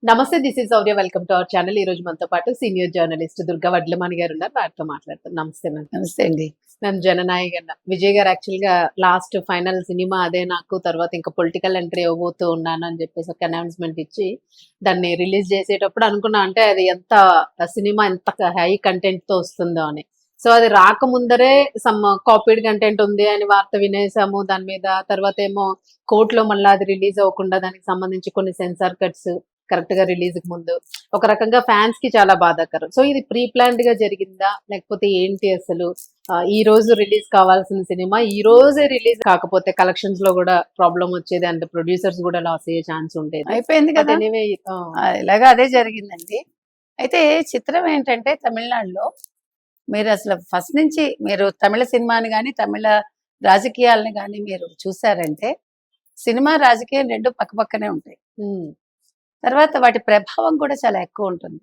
నమస్తే. This is Sourya. Welcome to our channel. ఈ రోజు మనతో పాటు సీనియర్ జర్నలిస్ట్ దుర్గా వడ్లమాని గారు ఉన్నారు. వారితో మాట్లాడతాం. నమస్తే మ్యామ్. నమస్తే అండి. మ్యామ్, జననాయక్ అన్న విజయ్ గారు యాక్చువల్ గా లాస్ట్ ఫైనల్ సినిమా అదే నాకు, తర్వాత ఇంకా పొలిటికల్ ఎంట్రీ ఇవ్వబోతూ ఉన్నాను అని చెప్పేసి ఒక అనౌన్స్మెంట్ ఇచ్చి దాన్ని రిలీజ్ చేసేటప్పుడు అనుకున్నా, అంటే అది ఎంత సినిమా ఎంత హై కంటెంట్ తో వస్తుందో అని. సో అది రాకముందరే సమ్ కాపీడ్ కంటెంట్ ఉంది అని వార్త వినేసాము దాని మీద. తర్వాత ఏమో కోర్టులో మళ్ళీ అది రిలీజ్ అవ్వకుండా దానికి సంబంధించి కొన్ని సెన్సార్ కట్స్ కరెక్ట్ గా రిలీజ్ కి ముందు ఒక రకంగా ఫ్యాన్స్ కి చాలా బాధాకరం. సో ఇది ప్రీ ప్లాన్డ్ గా జరిగిందా లేకపోతే ఏంటి అసలు? ఈ రోజు రిలీజ్ కావాల్సిన సినిమా ఈ రోజే రిలీజ్ కాకపోతే కలెక్షన్స్ లో కూడా ప్రాబ్లం వచ్చేది, అంటే ప్రొడ్యూసర్స్ కూడా లాస్ అయ్యే ఛాన్స్ ఉండేది. అయిపోయింది కదా. ఎనీవే ఇలాగా అదే జరిగిందండి. అయితే చిత్రం ఏంటంటే తమిళనాడులో మీరు అసలు ఫస్ట్ నుంచి మీరు తమిళ సినిమాని కానీ తమిళ రాజకీయాలని కానీ మీరు చూసారంటే సినిమా రాజకీయం రెండు పక్కపక్కనే ఉంటాయి. తర్వాత వాటి ప్రభావం కూడా చాలా ఎక్కువ ఉంటుంది.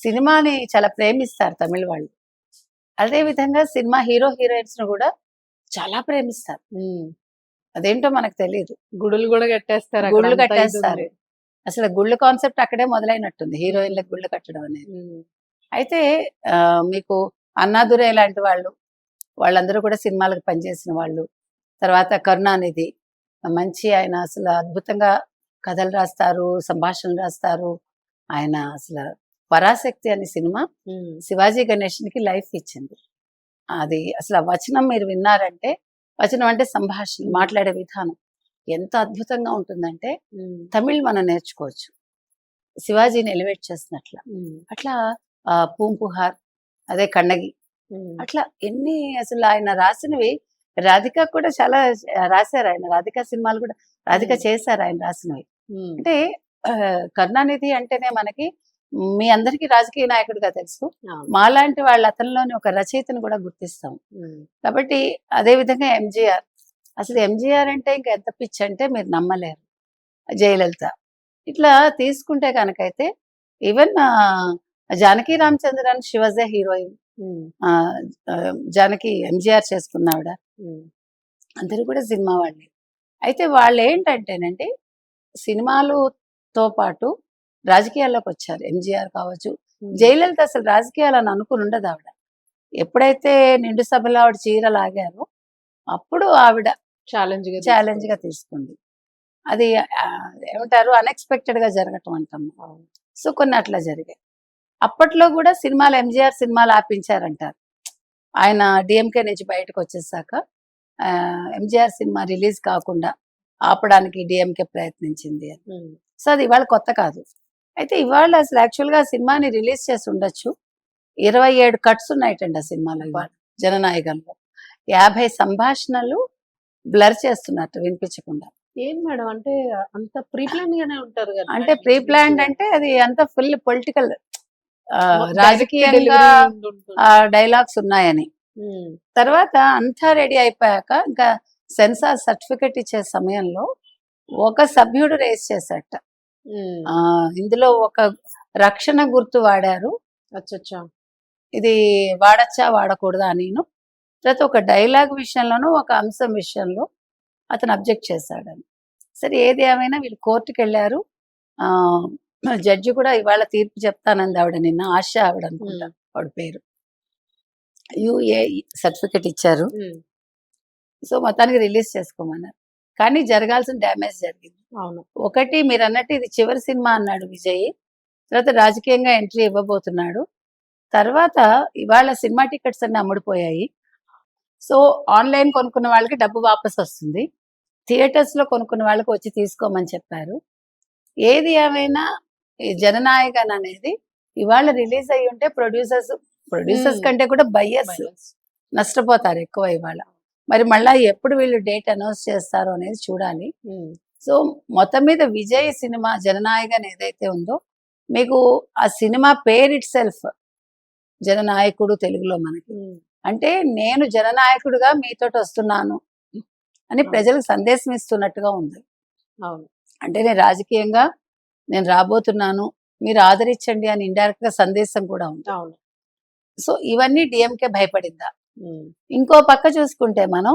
సినిమాని చాలా ప్రేమిస్తారు తమిళ వాళ్ళు. అదే విధంగా సినిమా హీరో హీరోయిన్స్ ను కూడా చాలా ప్రేమిస్తారు. అదేంటో మనకు తెలియదు. గుడులు కూడా కట్టేస్తారు, గుళ్ళు కట్టేస్తారు. అసలు గుళ్ళు కాన్సెప్ట్ అక్కడే మొదలైనట్టుంది, హీరోయిన్లకు గుళ్ళు కట్టడం అనేది. అయితే మీకు అన్నాదురై లాంటి వాళ్ళందరూ కూడా సినిమాలకు పనిచేసిన వాళ్ళు. తర్వాత కరుణానిధి మంచి, ఆయన అసలు అద్భుతంగా కథలు రాస్తారు, సంభాషణలు రాస్తారు. ఆయన అసలు పరాశక్తి అనే సినిమా శివాజీ గణేషన్కి లైఫ్ ఇచ్చింది. అది అసలు ఆ వచనం మీరు విన్నారంటే, వచనం అంటే సంభాషణ, మాట్లాడే విధానం ఎంత అద్భుతంగా ఉంటుందంటే తమిళ్ మనం నేర్చుకోవచ్చు, శివాజీని ఎలివేట్ చేసినట్ల. అట్లా పూంపుహార్, అదే కన్నగి, అట్లా ఎన్ని అసలు ఆయన రాసినవి. రాధిక కూడా చాలా రాశారు ఆయన, రాధిక సినిమాలు కూడా రాధిక చేశారు ఆయన రాసినవి. అంటే కరుణానిధి అంటేనే మనకి, మీ అందరికీ రాజకీయ నాయకుడిగా తెలుసు, మాలాంటి వాళ్ళ అతనిలోని ఒక రచయితను కూడా గుర్తిస్తాం. కాబట్టి అదే విధంగా ఎంజీఆర్, అసలు ఎంజీఆర్ అంటే ఇంకా ఎంత పిచ్చి అంటే మీరు నమ్మలేరు. జయలలిత, ఇట్లా తీసుకుంటే కనుకైతే even Janaki Ramachandran, she was a heroine. Janaki MGR చేసుకున్నావిడ, అందరూ కూడా సినిమా వాళ్ళే. అయితే వాళ్ళు ఏంటంటేనండి సినిమాలతో పాటు రాజకీయాల్లోకి వచ్చారు. ఎంజీఆర్ కావచ్చు, జయలలిత అసలు రాజకీయాలని అనుకుని ఉండదు ఆవిడ. ఎప్పుడైతే నిండు సభలో ఆవిడ చీర లాగారో అప్పుడు ఆవిడ ఛాలెంజ్ గా తీసుకుంది. అది ఏమంటారు, అన్ఎక్స్పెక్టెడ్ గా జరగటం అంటాం. సో కొన్ని అట్లా జరిగాయి. అప్పట్లో కూడా సినిమాలు, ఎంజీఆర్ సినిమాలు ఆపించారంటారు. ఆయన డిఎంకే నుంచి బయటకు వచ్చేసాక ఎంజీఆర్ సినిమా రిలీజ్ కాకుండా ఆపడానికి డిఎంకే ప్రయత్నించింది అని. సో అది ఇవాళ కొత్త కాదు. అయితే ఇవాళ అసలు యాక్చువల్గా సినిమాని రిలీజ్ చేసి ఉండొచ్చు. 27 కట్స్ ఉన్నాయటండి ఆ సినిమాలో ఇవాళ. జననాయకంలో 50 సంభాషణలు బ్లర్ చేస్తున్నట్టు వినిపించకుండా. ఏం మేడం, అంటే అంత ప్రీ ప్లాన్ గానే ఉంటారు కదా? అంటే ప్రీ ప్లాన్డ్ అంటే అది అంత ఫుల్ పొలిటికల్, రాజకీయంగా డైలాగ్స్ ఉన్నాయని. తర్వాత అంతా రెడీ అయిపోయాక ఇంకా సెన్సార్ సర్టిఫికెట్ ఇచ్చే సమయంలో ఒక సభ్యుడు రేస్ చేశాట, ఇందులో ఒక రక్షణ గుర్తు వాడారు, ఇది వాడచ్చా వాడకూడదా అని. తర్వాత ఒక డైలాగ్ విషయంలోనూ ఒక అంశం విషయంలో అతను అబ్జెక్ట్ చేశాడని. సరే ఏది ఏమైనా వీళ్ళు కోర్టుకు వెళ్ళారు. జడ్జి కూడా ఇవాళ తీర్పు చెప్తానంది ఆవిడ, నిన్న ఆశ ఆవిడ అనుకుంటా ఆవిడ పేరు. యుఏ సర్టిఫికెట్ ఇచ్చారు. సో మొత్తానికి రిలీజ్ చేసుకోమన్నారు. కానీ జరగాల్సిన డ్యామేజ్ జరిగింది. ఒకటి మీరు అన్నట్టు ఇది చివరి సినిమా అన్నాడు విజయ్, తర్వాత రాజకీయంగా ఎంట్రీ ఇవ్వబోతున్నాడు. తర్వాత ఇవాళ సినిమా టికెట్స్ అన్ని అమ్ముడిపోయాయి. సో ఆన్లైన్ కొనుక్కున్న వాళ్ళకి డబ్బు వాపస్ వస్తుంది, థియేటర్స్ లో కొనుక్కున్న వాళ్ళకి వచ్చి తీసుకోమని చెప్పారు. ఏది ఏమైనా ఈ జననాయకన్ అనేది ఇవాళ రిలీజ్ అయ్యి ఉంటే ప్రొడ్యూసర్స్ కంటే కూడా బయ్యర్స్ నష్టపోతారు ఎక్కువ ఇవాళ. మరి మళ్ళీ ఎప్పుడు వీళ్ళు డేట్ అనౌన్స్ చేస్తారో అనేది చూడాలి. సో మొత్తం మీద విజయ్ సినిమా జననాయకన్ ఏదైతే ఉందో, మీకు ఆ సినిమా పేరు ఇట్ సెల్ఫ్ జననాయకుడు తెలుగులో మనకి, అంటే నేను జననాయకుడుగా మీతోటి వస్తున్నాను అని ప్రజలకు సందేశం ఇస్తున్నట్టుగా ఉంది. అంటే నేను రాజకీయంగా నేను రాబోతున్నాను, మీరు ఆదరించండి అని ఇండైరెక్ట్ గా సందేశం కూడా ఉంది. సో ఇవన్నీ డిఎంకే భయపడిందా? ఇంకో పక్క చూసుకుంటే మనం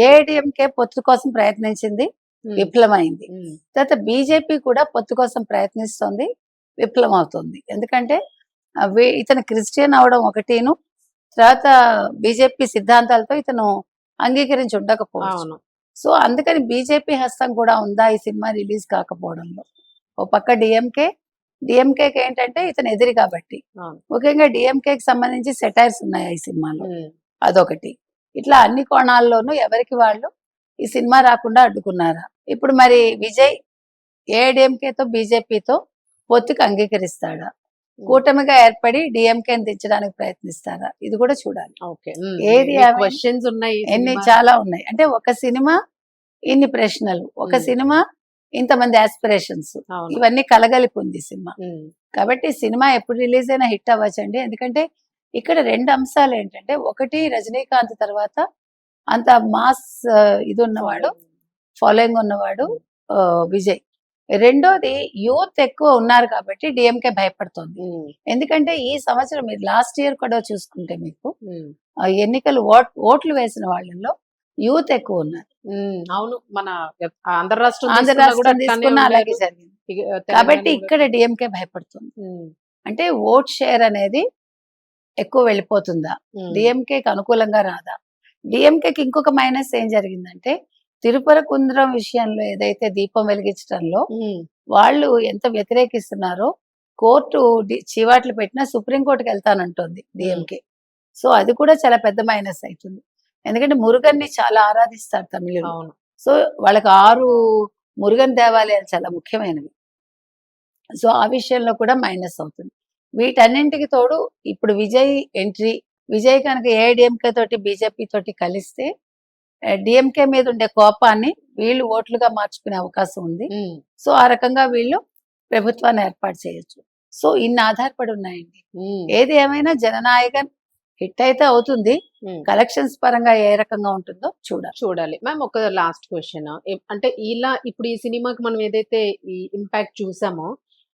ఏఐడిఎంకే పొత్తు కోసం ప్రయత్నించింది, విఫలమైంది. తర్వాత బీజేపీ కూడా పొత్తు కోసం ప్రయత్నిస్తోంది, విఫలం అవుతుంది. ఎందుకంటే ఇతను క్రిస్టియన్ అవడం ఒకటిను, తర్వాత బీజేపీ సిద్ధాంతాలతో ఇతను అంగీకరించి ఉండకపోవచ్చు. సో అందుకని బీజేపీ హస్తం కూడా ఉందా ఈ సినిమా రిలీజ్ కాకపోవడంలో. ఓ పక్క డిఎంకేకి ఏంటంటే ఇతను ఎదిరి కాబట్టి, ముఖ్యంగా డిఎంకేకి సంబంధించి సెటైర్స్ ఉన్నాయి ఈ సినిమాలో, అదొకటి. ఇట్లా అన్ని కోణాల్లోనూ ఎవరికి వాళ్ళు ఈ సినిమా రాకుండా అడ్డుకున్నారా. ఇప్పుడు మరి విజయ్ ఏఐడిఎంకేతో బీజేపీతో పొత్తుకు అంగీకరిస్తాడా, కూటమిగా ఏర్పడి డిఎంకేని దించడానికి ప్రయత్నిస్తారా, ఇది కూడా చూడాలి. ఏది క్వశ్చన్స్ ఉన్నాయి, ఎన్ని చాలా ఉన్నాయి. అంటే ఒక సినిమా ఇన్ని ప్రశ్నలు, ఒక సినిమా ఇంతమంది ఆస్పిరేషన్స్, ఇవన్నీ కలగలిపి ఉంది సినిమా. కాబట్టి సినిమా ఎప్పుడు రిలీజ్ అయినా హిట్ అవ్వచ్చండి. ఎందుకంటే ఇక్కడ రెండు అంశాలు ఏంటంటే, ఒకటి రజనీకాంత్ తర్వాత అంత మాస్ ఇది ఉన్నవాడు, ఫాలోయింగ్ ఉన్నవాడు విజయ్. రెండోది యూత్ ఎక్కువ ఉన్నారు కాబట్టి డిఎంకే భయపడుతుంది. ఎందుకంటే ఈ సంవత్సరం మీరు లాస్ట్ ఇయర్ కూడా చూసుకుంటే మీకు ఎన్నికలు ఓట్లు వేసిన వాళ్ళలో యూత్ ఎక్కువ ఉన్నారు. అవును, మన ఆంధ్ర రాష్ట్రం తీసుకున్న అలాగే జరిగింది. కాబట్టి ఇక్కడ డిఎంకే భయపడుతుంది. అంటే ఓట్ షేర్ అనేది ఎక్కువ వెళ్ళిపోతుందా, డిఎంకేకి అనుకూలంగా రాదా. డిఎంకేకి ఇంకొక మైనస్ ఏం జరిగిందంటే, తిరుపరకుంద్రం విషయంలో ఏదైతే దీపం వెలిగించడంలో వాళ్ళు ఎంత వ్యతిరేకిస్తున్నారో, కోర్టు చీవాట్లు పెట్టినా సుప్రీంకోర్టుకి వెళ్తానంటుంది డిఎంకే. సో అది కూడా చాలా పెద్ద మైనస్ అవుతుంది. ఎందుకంటే మురుగన్ని చాలా ఆరాధిస్తారు తమిళులు. సో వాళ్ళకి 6 మురుగన్ దేవాలయాలు చాలా ముఖ్యమైనవి. సో ఆ విషయంలో కూడా మైనస్ అవుతుంది. వీటన్నింటికి తోడు ఇప్పుడు విజయ్ ఎంట్రీ, విజయ్ కనుక ఏఐడిఎంకే తోటి బీజేపీ తోటి కలిస్తే డిఎంకే మీద ఉండే కోపాన్ని వీళ్ళు ఓట్లుగా మార్చుకునే అవకాశం ఉంది. సో ఆ రకంగా వీళ్ళు ప్రభుత్వాన్ని ఏర్పాటు చేయొచ్చు. సో ఇన్ని ఆధారపడి ఉన్నాయండి. ఏది ఏమైనా జననాయకన్ హిట్ అయితే అవుతుంది, కలెక్షన్స్ పరంగా ఏ రకంగా ఉంటుందో చూడాలి. మ్యామ్ ఒక లాస్ట్ క్వశ్చన్, అంటే ఇలా ఇప్పుడు ఈ సినిమాకి మనం ఏదైతే ఈ ఇంపాక్ట్ చూసామో,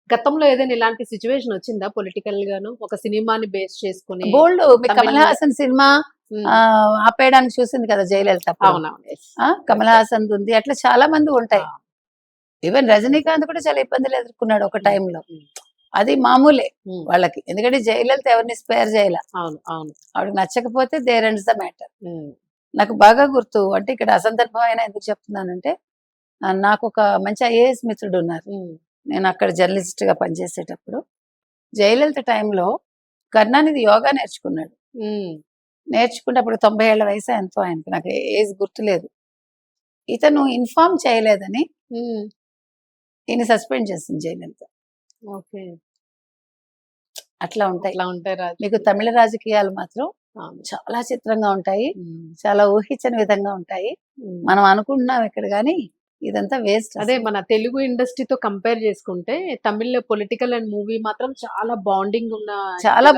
గతంలో ఏదైనా ఇలాంటి సిచ్యువేషన్ వచ్చిందా పొలిటికల్ గాను, ఒక సినిమాని బేస్ చేసుకుని? బోల్డ్ కమల్ హాసన్ సినిమా ఆపేయడానికి చూసింది కదా జయలలిత. కమల్ హాసన్ ఉంది, అట్లా చాలా మంది ఉంటాయి. ఈవెన్ రజనీకాంత్ కూడా చాలా ఇబ్బందులు ఎదుర్కొన్నాడు ఒక టైంలో. అది మామూలే వాళ్ళకి, ఎందుకంటే జయలలిత ఎవరిని స్పేర్ చేయాల. ఆవిడకి నచ్చకపోతే దేర్ ఎండ్స్ ద మ్యాటర్. నాకు బాగా గుర్తు, అంటే ఇక్కడ అసందర్భం అయినా ఎందుకు చెప్తున్నానంటే, నాకు ఒక మంచి ఐఏఎస్ మిత్రుడు ఉన్నారు. నేను అక్కడ జర్నలిస్ట్ గా పనిచేసేటప్పుడు జయలలిత టైంలో కరుణానిధి యోగా నేర్చుకున్నాడు. నేర్చుకుంటే అప్పుడు 90 ఏళ్ల వయసు ఎంతో ఆయనకి, నాకు ఏజ్ గుర్తులేదు. ఇతను ఇన్ఫార్మ్ చేయలేదని ఈయన సస్పెండ్ చేసింది జయలలిత. అట్లా ఉంటాయి మీకు తమిళ రాజకీయాలు మాత్రం చాలా చిత్రంగా ఉంటాయి, చాలా ఊహించని విధంగా ఉంటాయి. మనం అనుకుంటున్నాం ఇక్కడ, కానీ ఇదంతా వేస్ట్. అదే మన తెలుగు ఇండస్ట్రీతో కంపేర్ చేసుకుంటే తమిళ పొలిటికల్ అండ్ మూవీ మాత్రం చాలా బాండింగ్ ఉన్న, చాలా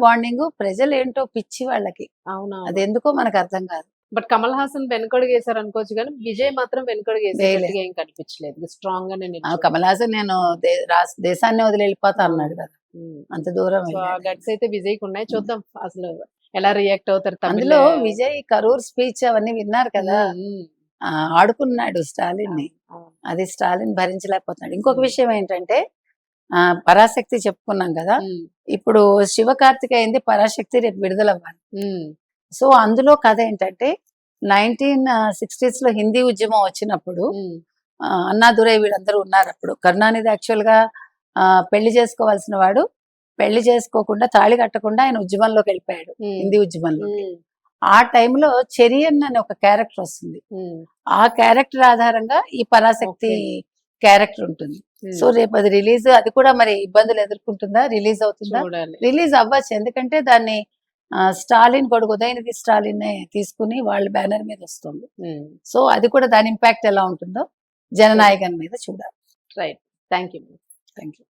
బాండింగ్. ప్రజలు ఏంటో పిచ్చి వాళ్ళకి, అవునా, అది ఎందుకో మనకు అర్థం కాదు. బట్ కమల్ హాసన్ వెనుకడుగు వేశారు అనుకోవచ్చు, కానీ విజయ్ మాత్రం వెనుకడుగు వేసేట్టుగా ఏం కనిపించలేదు. స్ట్రాంగ్ గా కమల్ హాసన్ నేను దేశాన్ని వదిలి వెళ్ళిపోతా అన్నాడు కదా, అంత దూరం గట్స్ అయితే విజయ్కి ఉన్నాయి. చూద్దాం అసలు ఎలా రియాక్ట్ అవుతారు. అందులో విజయ్ కరూర్ స్పీచ్ అవన్నీ విన్నారు కదా, ఆడుకున్నాడు స్టాలిన్ ని. అది స్టాలిన్ భరించలేకపోతున్నాడు. ఇంకొక విషయం ఏంటంటే, పరాశక్తి చెప్పుకున్నాం కదా, ఇప్పుడు శివకార్తికేయంది పరాశక్తి రేపు విడుదలవ్వాలి. సో అందులో కథ ఏంటంటే, 1960s లో హిందీ ఉద్యమం వచ్చినప్పుడు అన్నాదురై వీళ్ళందరూ ఉన్నారు. అప్పుడు కరుణానిధి యాక్చువల్ గా పెళ్లి చేసుకోవాల్సిన వాడు, పెళ్లి చేసుకోకుండా తాళి కట్టకుండా ఆయన ఉద్యమంలోకి వెళ్ళిపోయాడు, హిందీ ఉద్యమంలోకి. ఆ టైంలో చెరియన్ అనే ఒక క్యారెక్టర్ వస్తుంది. ఆ క్యారెక్టర్ ఆధారంగా ఈ పరాశక్తి క్యారెక్టర్ ఉంటుంది. సో రేపు అది రిలీజ్, అది కూడా మరి ఇబ్బందులు ఎదుర్కొంటుందా, రిలీజ్ అవుతుందా? రిలీజ్ అవ్వచ్చు, ఎందుకంటే దాన్ని స్టాలిన్ కొడుకు ఉదయనిధి స్టాలిన్ తీసుకుని వాళ్ళ బ్యానర్ మీద వస్తుంది. సో అది కూడా దాని ఇంపాక్ట్ ఎలా ఉంటుందో జననాయకన్ మీద చూడాలి. Right, thank you.